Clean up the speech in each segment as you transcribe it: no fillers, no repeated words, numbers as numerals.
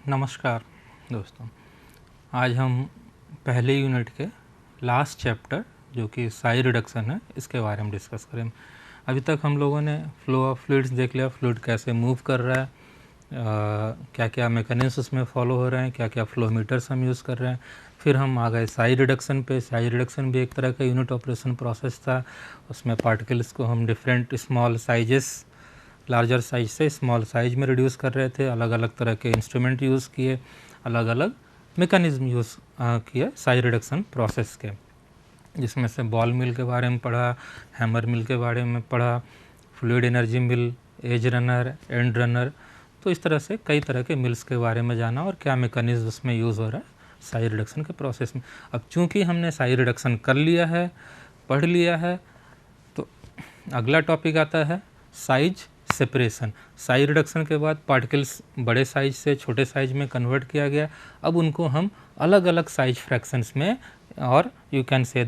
नमस्कार दोस्तों, आज हम पहले यूनिट के लास्ट चैप्टर जो कि साई रिडक्शन है इसके बारे में डिस्कस करें। अभी तक हम लोगों ने फ्लो ऑफ फ्लूइड्स देख लिया, फ्लूइड कैसे मूव कर रहा है, क्या क्या मैकेनिज्म उसमें फॉलो हो रहे हैं, क्या क्या फ्लोमीटर्स हम यूज़ कर रहे हैं। फिर हम आ गए साई रिडक्शन पे। साई रिडक्शन भी एक तरह का यूनिट ऑपरेशन प्रोसेस था। उसमें पार्टिकल्स को हम different small sizes, larger size से स्मॉल साइज में रिड्यूस कर रहे थे। अलग अलग तरह के इंस्ट्रूमेंट यूज़ किए, अलग अलग मैकेनिज्म यूज़ किए साइज रिडक्शन प्रोसेस के, जिसमें से बॉल मिल के बारे में पढ़ा, हैमर मिल के बारे में पढ़ा, fluid energy mill, edge runner, end runner. तो इस तरह से कई तरह के मिल्स के बारे में जाना और क्या मैकेनिज्म उसमें यूज़ हो रहा है साइज रिडक्शन के प्रोसेस में। अब चूँकि हमने साइज रिडक्शन कर लिया है, पढ़ लिया है, तो अगला टॉपिक आता है साइज सेपरेशन। साइज रिडक्शन के बाद पार्टिकल्स बड़े साइज से छोटे साइज में कन्वर्ट किया गया। अब उनको हम अलग अलग साइज फ्रैक्शंस में और we can say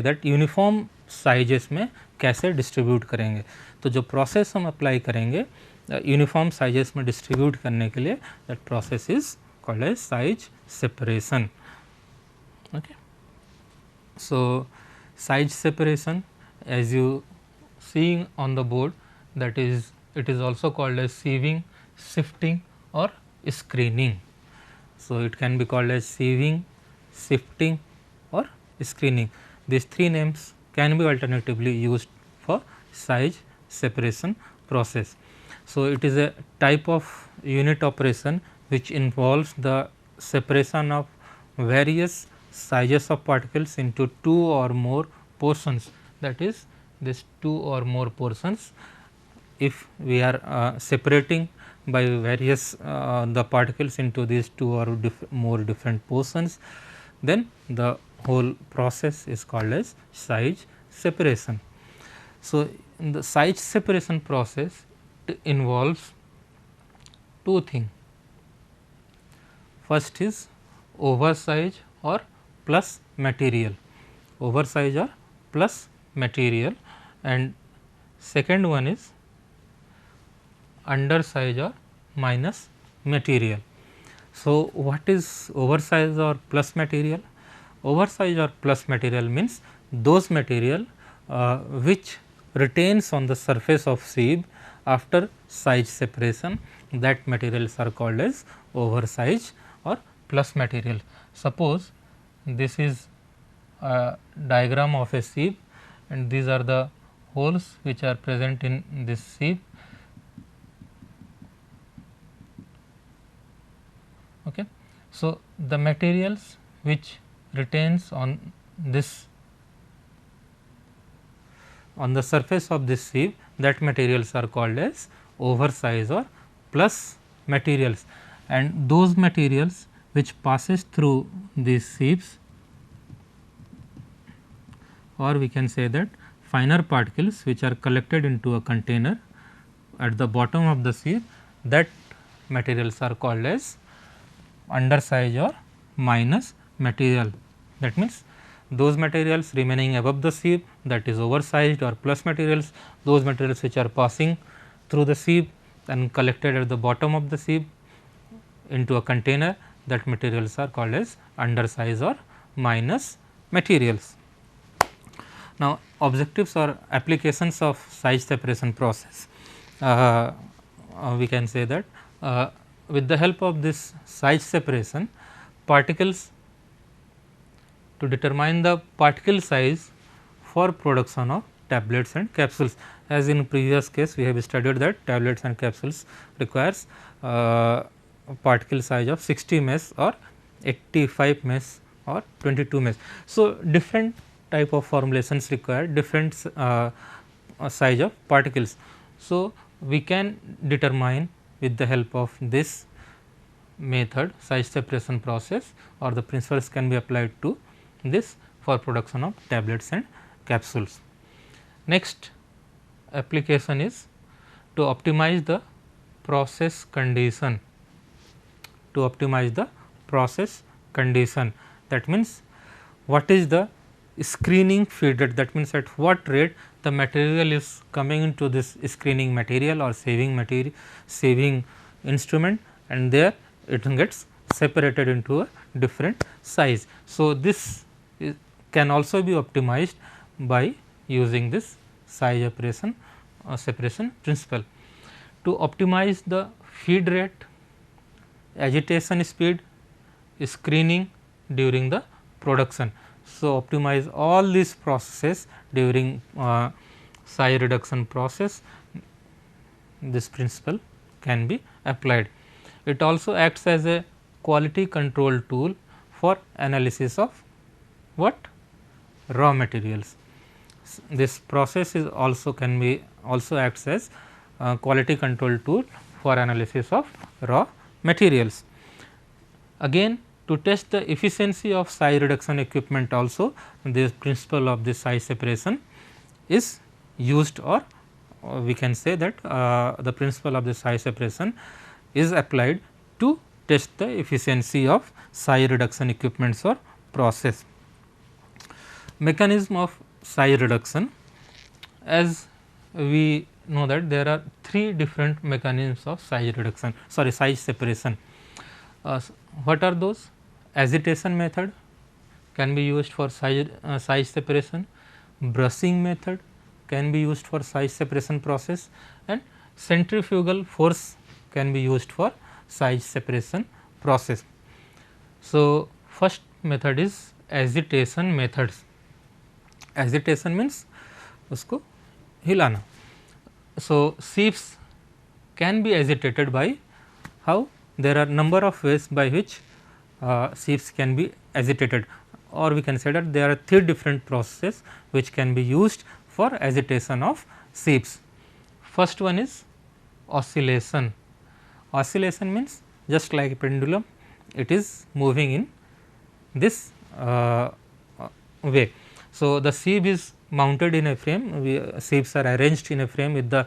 that uniform sizes में कैसे डिस्ट्रीब्यूट करेंगे। तो जो प्रोसेस हम अप्लाई करेंगे यूनिफॉर्म साइजेस में डिस्ट्रीब्यूट करने के लिए, that process is called as size separation. Okay, so size separation as you seeing on the board, that is, it is also called as sieving, sifting or screening. So it can be called as sieving, sifting or screening. These three names can be alternatively used for size separation process. So it is a type of unit operation which involves the separation of various sizes of particles into two or more portions, that is this two or more portions. If we are separating by various the particles into these two or more different portions, then the whole process is called as size separation. So in the size separation process, it involves two things. First is oversize or plus material, oversize or plus material, and second one is undersize or minus material. So what is oversize or plus material? Oversize or plus material means those material which retains on the surface of sieve after size separation, that materials are called as oversize or plus material. Suppose this is a diagram of a sieve and these are the holes which are present in this sieve. Okay. So, the materials which retains on this, on the surface of this sieve, that materials are called as oversize or plus materials, and those materials which passes through these sieves, or we can say that finer particles which are collected into a container at the bottom of the sieve, that materials are called as undersize or minus material. That means those materials remaining above the sieve, that is oversized or plus materials, those materials which are passing through the sieve and collected at the bottom of the sieve into a container, that materials are called as undersize or minus materials. Now, objectives or applications of size separation process. We can say that with the help of this size separation, particles, to determine the particle size for production of tablets and capsules. As in previous case, we have studied that tablets and capsules requires particle size of 60 mesh or 85 mesh or 22 mesh. So, different type of formulations require different size of particles. So, we can determine with the help of this method, size separation process, or the principles can be applied to this for production of tablets and capsules. Next application is to optimize the process condition, to optimize the process condition. That means, what is the screening feed rate, that means at what rate the material is coming into this screening material or saving instrument, and there it gets separated into a different size. So, this can also be optimized by using this size separation principle. To optimize the feed rate, agitation speed, screening during the production. So, optimize all these processes during size reduction process, this principle can be applied. It also acts as a quality control tool for analysis of what? Raw materials. This process is also can be also acts as quality control tool for analysis of raw materials. Again, to test the efficiency of size reduction equipment also, this principle of this size separation is used, or we can say that the principle of the size separation is applied to test the efficiency of size reduction equipments or process. Mechanism of size reduction, as we know that there are 3 different mechanisms of size reduction, size separation. What are those? Agitation method can be used for size separation, brushing method can be used for size separation process, and centrifugal force can be used for size separation process. So, first method is agitation methods. Agitation means उसको हिलाना. So, sieves can be agitated by how? There are number of ways by which sieves can be agitated, or we can say that there are 3 different processes which can be used for agitation of sieves. First one is oscillation. Oscillation means just like a pendulum, it is moving in this way. So, the sieve is mounted in a frame, sieves are arranged in a frame with the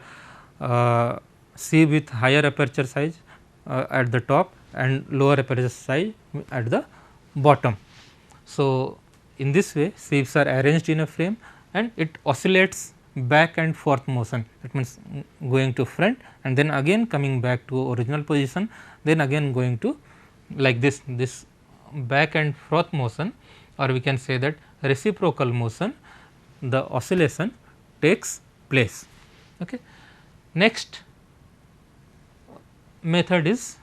sieve with higher aperture size at the top and lower aperture size at the bottom. So, in this way sieves are arranged in a frame and it oscillates back and forth motion, that means going to front and then again coming back to original position, then again going to like this back and forth motion, or we can say that reciprocal motion, the oscillation takes place. Okay. Next method is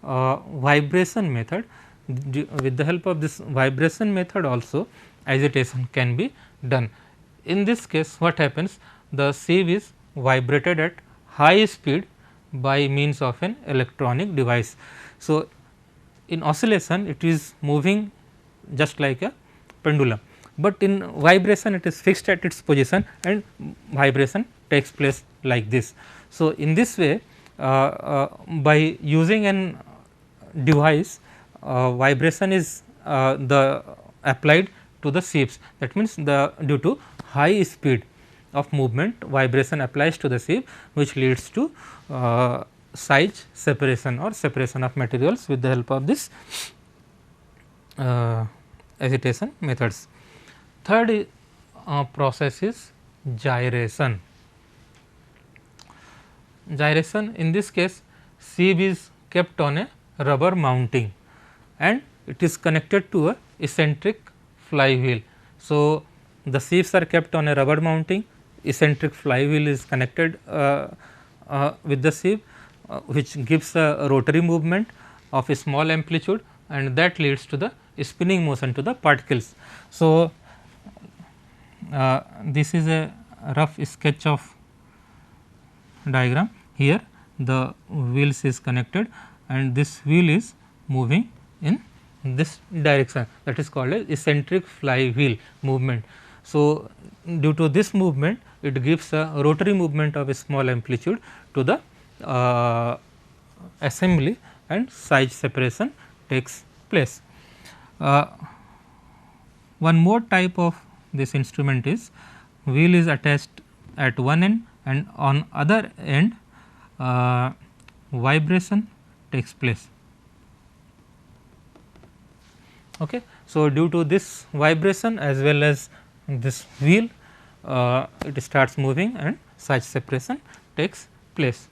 vibration method. With the help of this vibration method also agitation can be done. In this case what happens, the sieve is vibrated at high speed by means of an electronic device. So, in oscillation it is moving just like a pendulum, but in vibration it is fixed at its position and vibration takes place like this. So, in this way by using an device vibration is applied to the sieves, that means due to high speed of movement vibration applies to the sieve, which leads to size separation or separation of materials with the help of this agitation methods. Third process is gyration. Gyration, in this case sieve is kept on a rubber mounting and it is connected to a eccentric flywheel. So, the sieves are kept on a rubber mounting, eccentric flywheel is connected with the sieve, which gives a rotary movement of a small amplitude and that leads to the spinning motion to the particles. So, this is a rough sketch of diagram. Here the wheels is connected and this wheel is moving in this direction, that is called as eccentric flywheel movement. So, due to this movement it gives a rotary movement of a small amplitude to the assembly and size separation takes place. One more type of this instrument is wheel is attached at one end and on other end vibration takes place. Okay. So, due to this vibration as well as this wheel it starts moving and size separation takes place.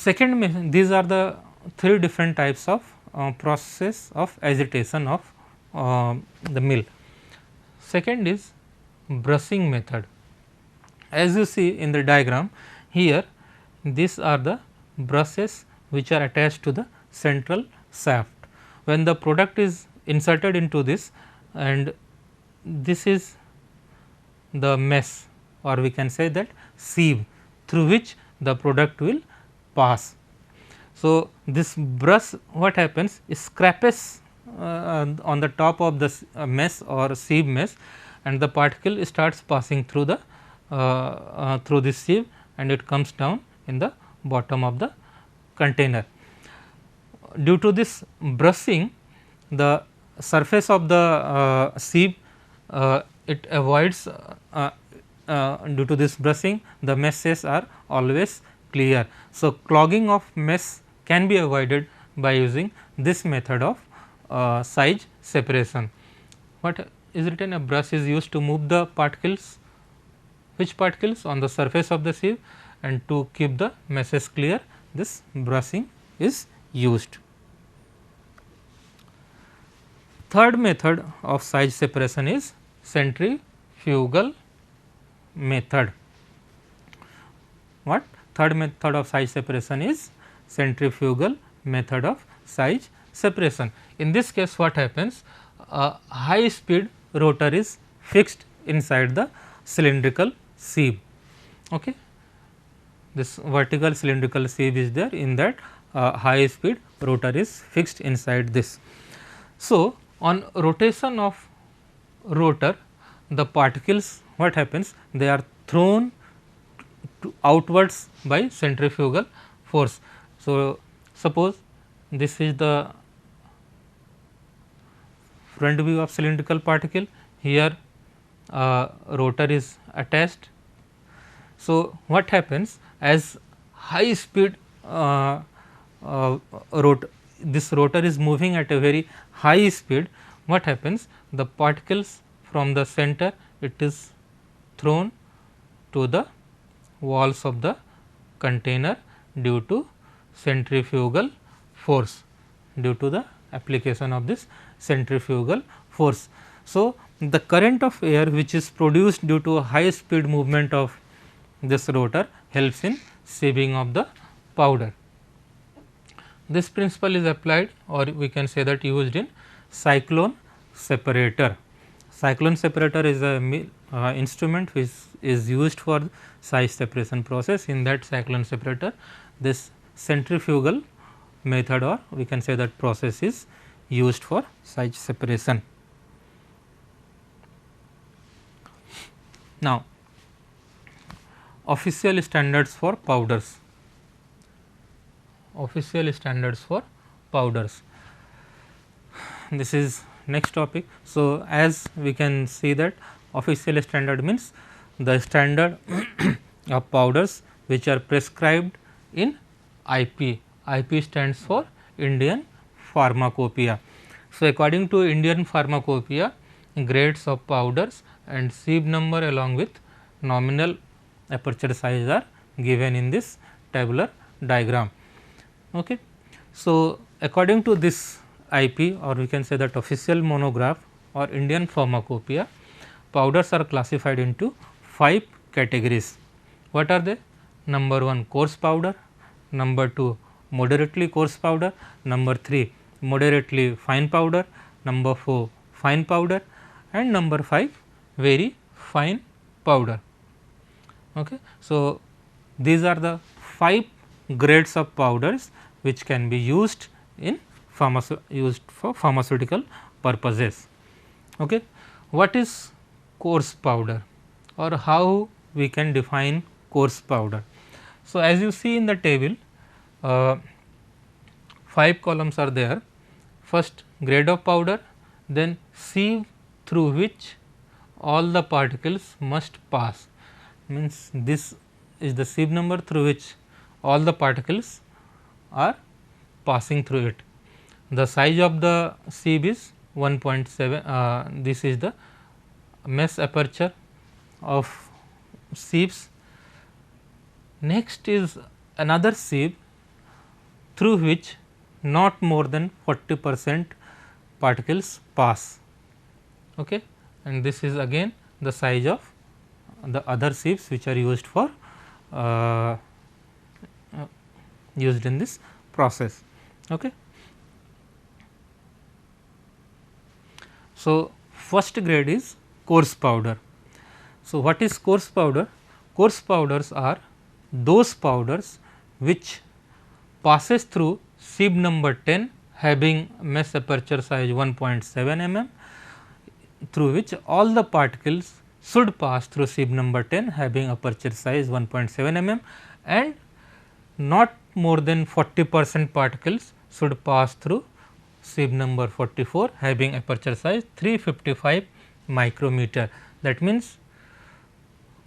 Second, these are the three different types of process of agitation of the mill. Second is brushing method. As you see in the diagram here, these are the brushes which are attached to the central shaft. When the product is inserted into this, and this is the mesh, or we can say that sieve through which the product will pass. So, this brush, what happens, is scrapes on the top of the mesh or sieve mesh, and the particle starts passing through the through this sieve, and it comes down in the bottom of the container. Due to this brushing, the surface of the sieve, it avoids due to this brushing, the meshes are always clear. So, clogging of mesh can be avoided by using this method of size separation. What is written? A brush is used to move the particles. Which particles? On the surface of the sieve, and to keep the meshes clear, this brushing is used. Third method of size separation is centrifugal method. What? Third method of size separation is centrifugal method of size separation. In this case, what happens? A high speed rotor is fixed inside the cylindrical sieve. Okay. This vertical cylindrical sieve is there, in that high speed rotor is fixed inside this. So, on rotation of rotor, the particles, what happens? They are thrown outwards by centrifugal force. So, suppose this is the front view of cylindrical particle, here rotor is attached. So, what happens, as high speed this rotor is moving at a very high speed, what happens, the particles from the center, it is thrown to the walls of the container due to centrifugal force, due to the application of this centrifugal force. So, the current of air which is produced due to high speed movement of this rotor helps in sieving of the powder. This principle is applied, or we can say that used in cyclone separator. Cyclone separator is a instrument which is used for size separation process. In that cyclone separator, this centrifugal method, or we can say that process, is used for size separation. Now, official standards for powders. Official standards for powders. This is next topic. So, as we can see that official standard means the standard of powders which are prescribed in IP. IP stands for Indian Pharmacopoeia. So, according to Indian Pharmacopoeia, grades of powders and sieve number along with nominal aperture size are given in this tabular diagram. Okay. So, according to this IP, or we can say that official monograph or Indian Pharmacopoeia, powders are classified into 5 categories. What are they? Number 1, coarse powder; number 2, moderately coarse powder; number 3, moderately fine powder; number 4, fine powder; and number 5, very fine powder. Okay. So, these are the 5 grades of powders which can be used in for pharmaceutical purposes. Okay. What is coarse powder, or how we can define coarse powder? So, as you see in the table, 5 columns are there. First, grade of powder, then sieve through which all the particles must pass, means this is the sieve number through which all the particles are passing through it. The size of the sieve is 1.7, this is the mesh aperture of sieves. Next is another sieve through which not more than 40% particles pass. Okay. And this is again the size of the other sieves which are used for used in this process. Okay. So, first grade is coarse powder. So, what is coarse powder? Coarse powders are those powders which passes through sieve number 10 having mesh aperture size 1.7 mm, through which all the particles should pass through sieve number 10 having aperture size 1.7 mm, and not more than 40% particles should pass through sieve number 44 having aperture size 355 micrometer. That means,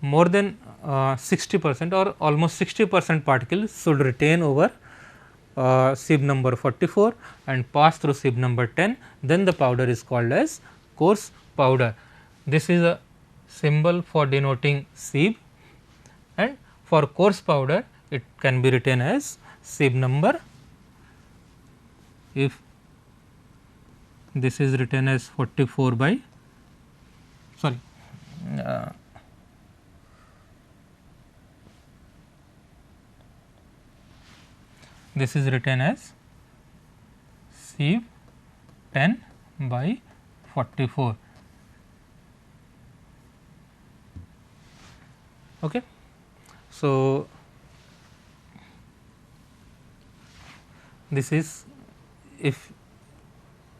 more than 60% or almost 60% particles should retain over sieve number 44 and pass through sieve number 10, then the powder is called as coarse powder. This is a symbol for denoting sieve, and for coarse powder it can be written as sieve number. If this is written as 44 by sorry this is written as sieve 10 by 44. Okay. So, this is, if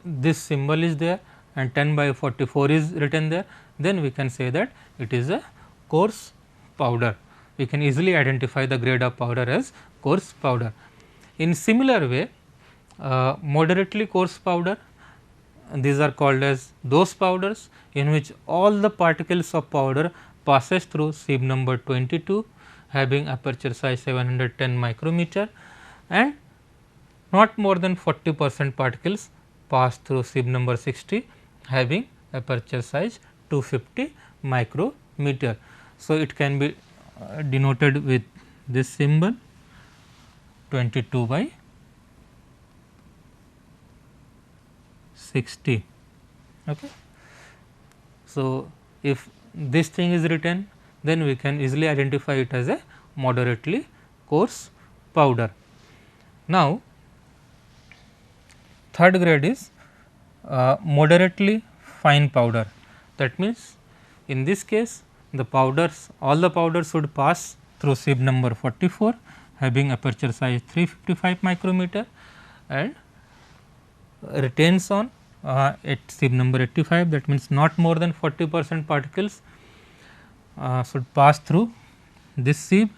this symbol is there and 10 by 44 is written there, then we can say that it is a coarse powder. We can easily identify the grade of powder as coarse powder. In similar way, moderately coarse powder, these are called as those powders in which all the particles of powder passes through sieve number 22 having aperture size 710 micrometer, and not more than 40% particles pass through sieve number 60 having aperture size 250 micrometer. So, it can be denoted with this symbol 22 by 60. Okay. So, if this thing is written, then we can easily identify it as a moderately coarse powder. Now, third grade is moderately fine powder. That means, in this case the powders, all the powders should pass through sieve number 44 having aperture size 355 micrometer and retains on at sieve number 85. That means, not more than 40% particles should pass through this sieve.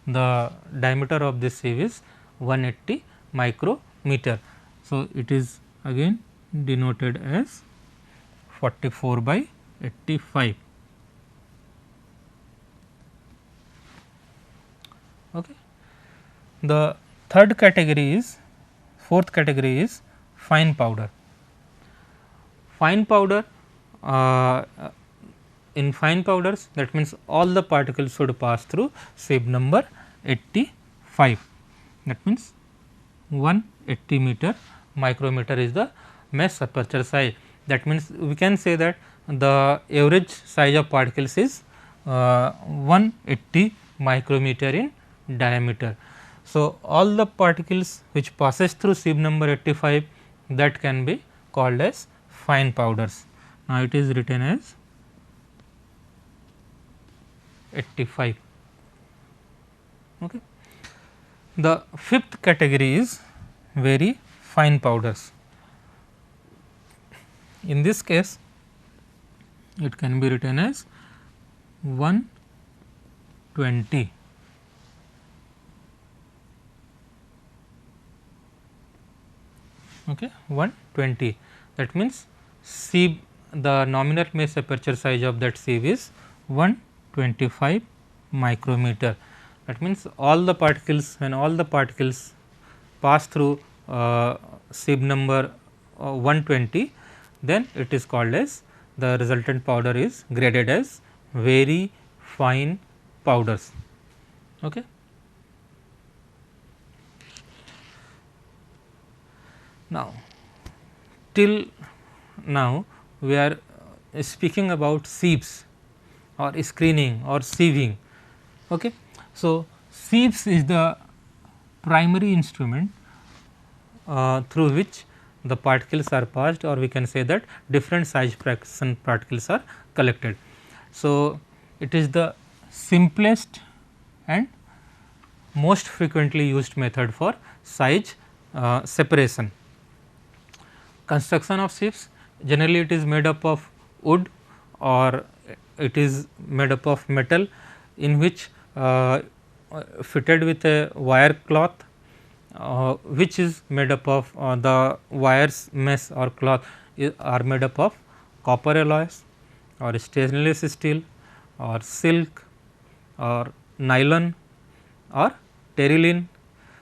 The diameter of this sieve is 180 micrometer. So, it is again denoted as 44 by 85. Okay. The third category is, fourth category is fine powder. Fine powder, in fine powders, that means all the particles should pass through sieve number 85. That means 180 micrometer is the mesh aperture size. That means, we can say that the average size of particles is 180 micrometer in diameter. So, all the particles which passes through sieve number 85, that can be called as fine powders. Now, it is written as 85. Okay. The fifth category is very fine powders. In this case, it can be written as 120. Okay, 120. That means, sieve, the nominal mesh aperture size of that sieve is 125 micrometer. That means, all the particles, when all the particles pass through sieve number 120, then it is called as, the resultant powder is graded as very fine powders. Okay. Now, till now we are speaking about sieves or screening or sieving. Okay. So, sieves is the primary instrument through which the particles are passed, or we can say that different size fraction particles are collected. So, it is the simplest and most frequently used method for size separation. Construction of sieves, generally it is made up of wood or it is made up of metal, in which fitted with a wire cloth, which is made up of the wires mesh or cloth are made up of copper alloys or stainless steel or silk or nylon or terylene,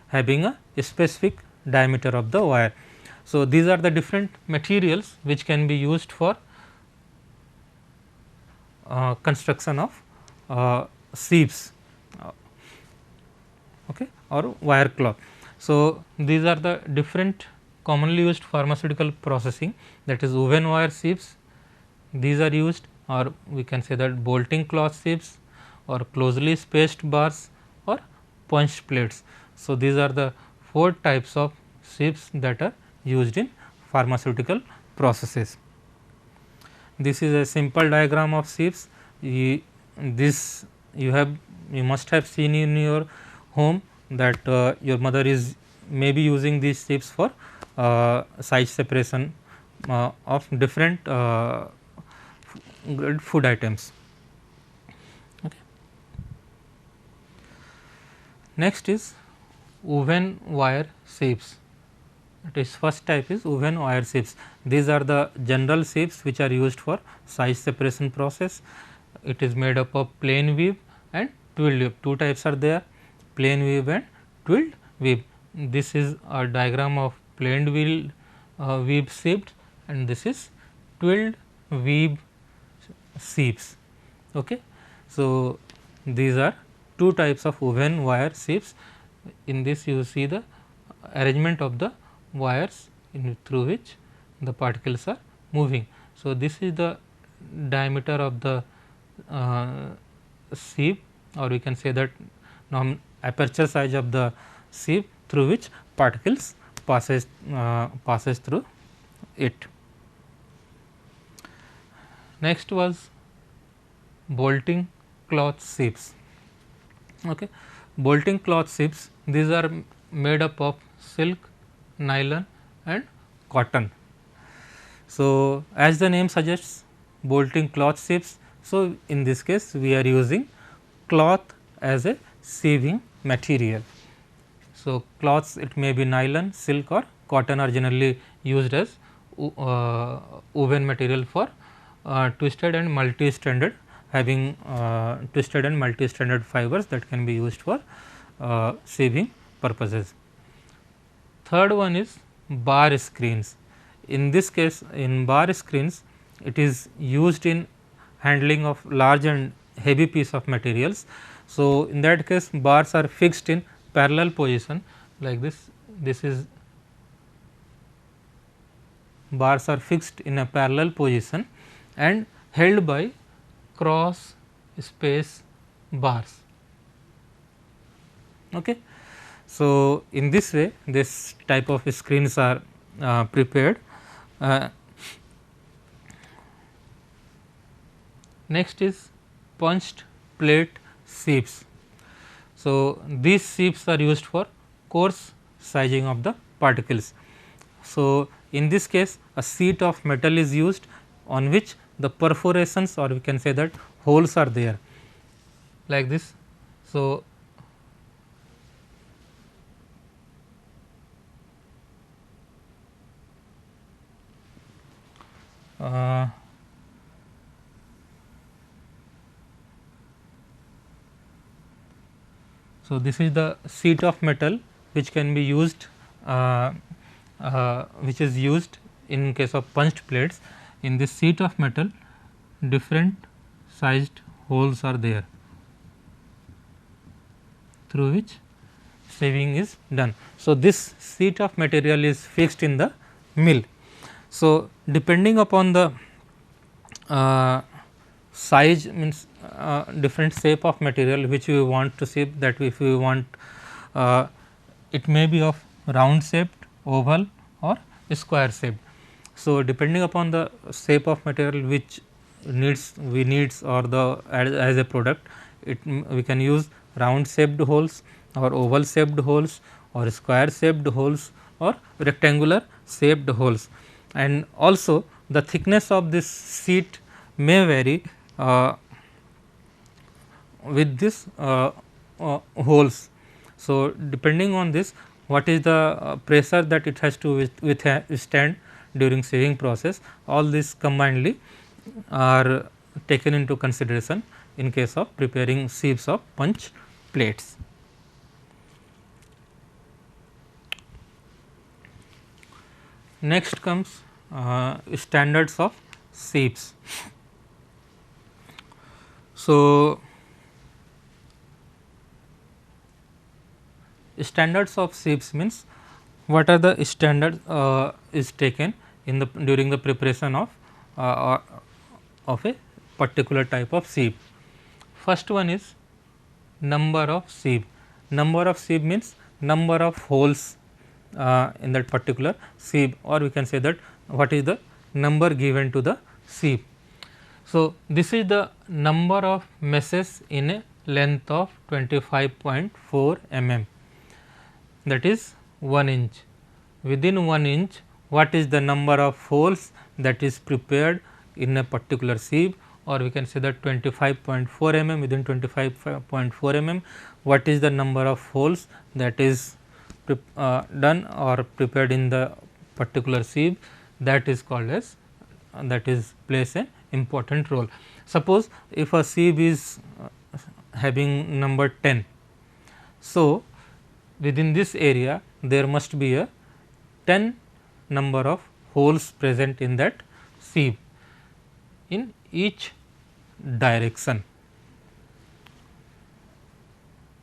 having a specific diameter of the wire. So, these are the different materials which can be used for construction of sieves okay, or wire cloth. So, these are the different commonly used pharmaceutical processing, that is woven wire sieves. These are used, or we can say that bolting cloth sieves or closely spaced bars or punched plates. So, these are the 4 types of sieves that are used in pharmaceutical processes. This is a simple diagram of sieves. This you must have seen in your home, that your mother is maybe using these sieves for size separation of different food items. Okay. Next is woven wire sieves. It is first type is woven wire sieves. These are the general sieves which are used for size separation process. It is made up of plain weave and twilled weave. Two types are there, plain weave and twilled weave. This is a diagram of plain weave sieve, and this is twilled weave sieves. Okay. So, these are two types of woven wire sieves. In this you see the arrangement of the wires through which the particles are moving. So, this is the diameter of the sieve, or we can say that aperture size of the sieve through which particles passes through it. Next was bolting cloth sieves. Okay. Bolting cloth sieves, these are made up of silk, nylon and cotton. So, as the name suggests, bolting cloth sieves. So, in this case we are using cloth as a sieving material. So, cloths, it may be nylon, silk or cotton are generally used as woven material for twisted and multi-stranded, having twisted and multi-stranded fibers that can be used for sieving purposes. Third one is bar screens. In this case, in bar screens, it is used in handling of large and heavy piece of materials. So, in that case bars are fixed in parallel position like this. This is bars are fixed in a parallel position and held by cross space bars. Okay. So, in this way this type of screens are prepared. Next is punched plate sieves. So, these sieves are used for coarse sizing of the particles. So, in this case a sheet of metal is used on which the perforations, or we can say that holes are there like this. So, so, this is the sheet of metal which can be used which is used in case of punched plates. In this sheet of metal different sized holes are there through which sieving is done. So, this sheet of material is fixed in the mill. So, depending upon the size, means different shape of material which we want to shape, that if we want it may be of round shaped, oval or square shaped. So, depending upon the shape of material which we needs or the as a product, we can use round shaped holes or oval shaped holes or square shaped holes or rectangular shaped holes, and also the thickness of this sheet may vary with this holes. So, depending on this, what is the pressure that it has to withstand during sieving process, all these combinedly are taken into consideration in case of preparing sieves of punch plates. Next comes standards of sieves. So, standards of sieves means what are the standards is taken in the during the preparation of a particular type of sieve. First one is number of sieve. Number of sieve means number of holes in that particular sieve, or we can say that what is the number given to the sieve. So, this is the number of meshes in a length of 25.4 mm, that is 1 inch. Within 1 inch, what is the number of holes that is prepared in a particular sieve, or we can say that 25.4 mm, within 25.4 mm, what is the number of holes that is done or prepared in the particular sieve, that is called as that is plays an important role. Suppose if a sieve is having number 10, so within this area there must be a 10 number of holes present in that sieve in each direction.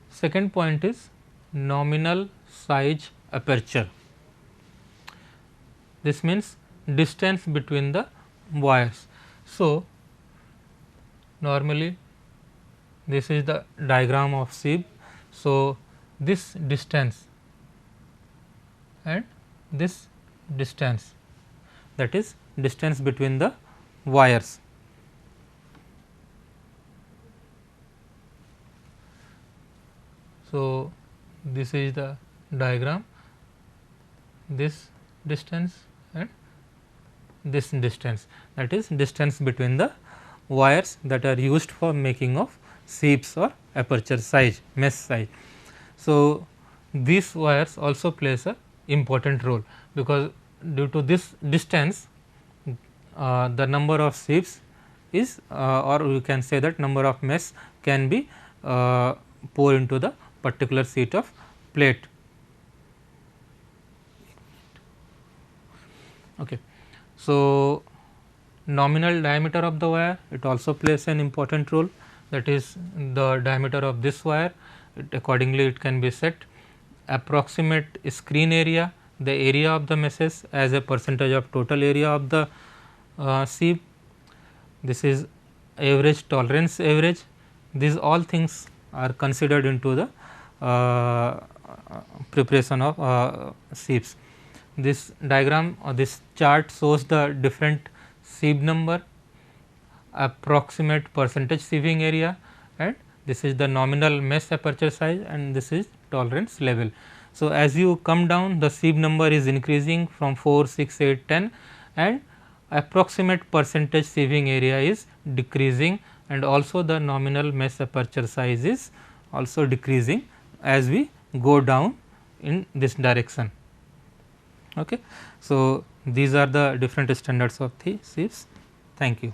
Second point is nominal size aperture. This means distance between the wires. So, normally this is the diagram of sieve. So, this distance and this distance, that is distance between the wires. So, this is the diagram, this distance and this distance, that is distance between the wires that are used for making of sieves or aperture size, mesh size. So, these wires also plays a important role, because due to this distance the number of sieves is or we can say that number of mesh can be poured into the particular sheet of plate. Okay. So, nominal diameter of the wire, it also plays an important role, that is the diameter of this wire, accordingly it can be set. Approximate screen area, the area of the meshes as a percentage of total area of the sieve. This is average tolerance average. These all things are considered into the preparation of sieves. This diagram or this chart shows the different sieve number, approximate percentage sieving area, and this is the nominal mesh aperture size, and this is tolerance level. So, as you come down, the sieve number is increasing from 4, 6, 8, 10, and approximate percentage sieving area is decreasing, and also the nominal mesh aperture size is also decreasing as we go down in this direction. Okay. So, these are the different standards of the sieves. Thank you.